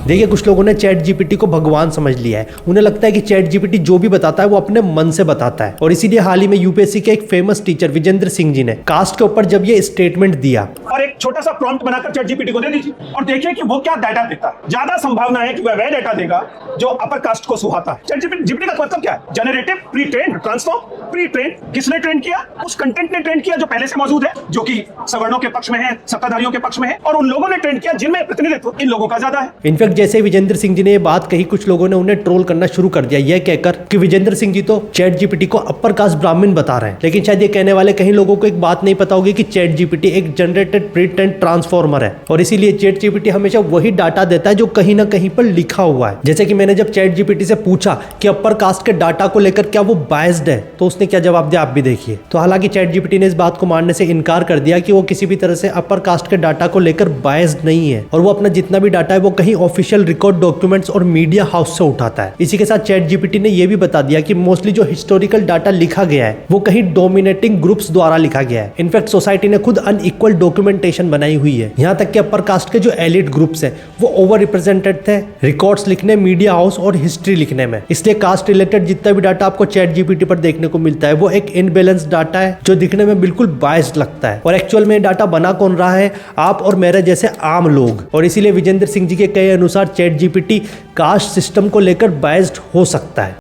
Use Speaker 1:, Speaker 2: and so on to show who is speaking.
Speaker 1: देखिए, कुछ लोगों ने चैट जीपीटी को भगवान समझ लिया है। उन्हें लगता है कि चैट जीपीटी जो भी बताता है वो अपने मन से बताता है, और इसीलिए हाल ही में यूपीएससी के एक फेमस टीचर विजेंद्र सिंह जी ने कास्ट के ऊपर जब ये स्टेटमेंट दिया,
Speaker 2: और एक छोटा सा प्रॉम्प्ट बनाकर चैट जीपीटी को दे दीजिए और देखिए कि वो क्या डाटा देता है। ज्यादा संभावना है कि वह डाटा देगा जो अपर कास्ट को सुहाता है। चैट जीपीटी का मतलब क्या है? Generative, pre train, transform. Pre train किसने ट्रेन किया? उस कंटेंट ने ट्रेन किया जो पहले से मौजूद है, जो कि सवर्णों के पक्ष में है, सत्ताधारियों के पक्ष में है, और उन लोगों ने ट्रेन किया जिनमें प्रतिनिधित्व इन लोगों का ज्यादा है।
Speaker 1: इनफैक्ट जैसे विजेंद्र सिंह जी ने ये बात कही, कुछ लोगों ने उन्हें ट्रोल करना शुरू कर दिया, यह कहकर कि विजेंद्र सिंह जी तो चैट जीपीटी को अपर कास्ट ब्राह्मण बता रहे हैं। लेकिन शायद ये कहने वाले कहीं लोगों को एक बात नहीं पता होगी कि चैट जीपीटी एक जनरेटेड प्री ट्रेन ट्रांसफॉर्मर है, और इसीलिए चैट जीपीटी हमेशा वही डाटा देता है जो कहीं ना कहीं पर लिखा हुआ है। जैसे कि मैंने जब चैट जीपीटी से पूछा कि अपर कास्ट के डाटा को लेकर क्या वो बायस्ड है, तो उसने क्या जवाब दिया आप भी देखिए। तो हालांकि चैट जीपीटी ने इस बात को मानने से इनकार कर दिया कि वो किसी भी तरह से अपर कास्ट के डाटा को लेकर बायस्ड नहीं है, और वो अपना जितना भी डाटा है वो कहीं ऑफिशियल रिकॉर्ड, डॉक्यूमेंट्स और मीडिया हाउस से उठाता है। इसी के साथ चैट जीपीटी ने यह भी बता दिया कि मोस्टली जो हिस्टोरिकल डाटा लिखा गया है वो कहीं डोमिनेटिंग ग्रुप्स द्वारा लिखा गया है। इनफैक्ट सोसाइटी ने खुद अनइक्वल डॉक्यूमेंटेशन बनाई हुई है। यहाँ तक कि अपर कास्ट के जो एलिट ग्रुप्स है वो ओवर रिप्रेजेंटेड थे रिकॉर्ड्स लिखने, मीडिया हाउस और हिस्ट्री लिखने में। इसलिए कास्ट रिलेटेड जितना भी डाटा आपको चैट जीपीटी पर देखने को मिलता है वो एक इनबैलेंस डाटा है जो दिखने में बिल्कुल बायस्ड लगता है, और एक्चुअल में डाटा बना कौन रहा है? आप और मेरे जैसे आम लोग। और इसीलिए विजेंद्र सिंह जी के कहे अनुसार चैट जीपीटी कास्ट सिस्टम को लेकर बायस्ड हो सकता है।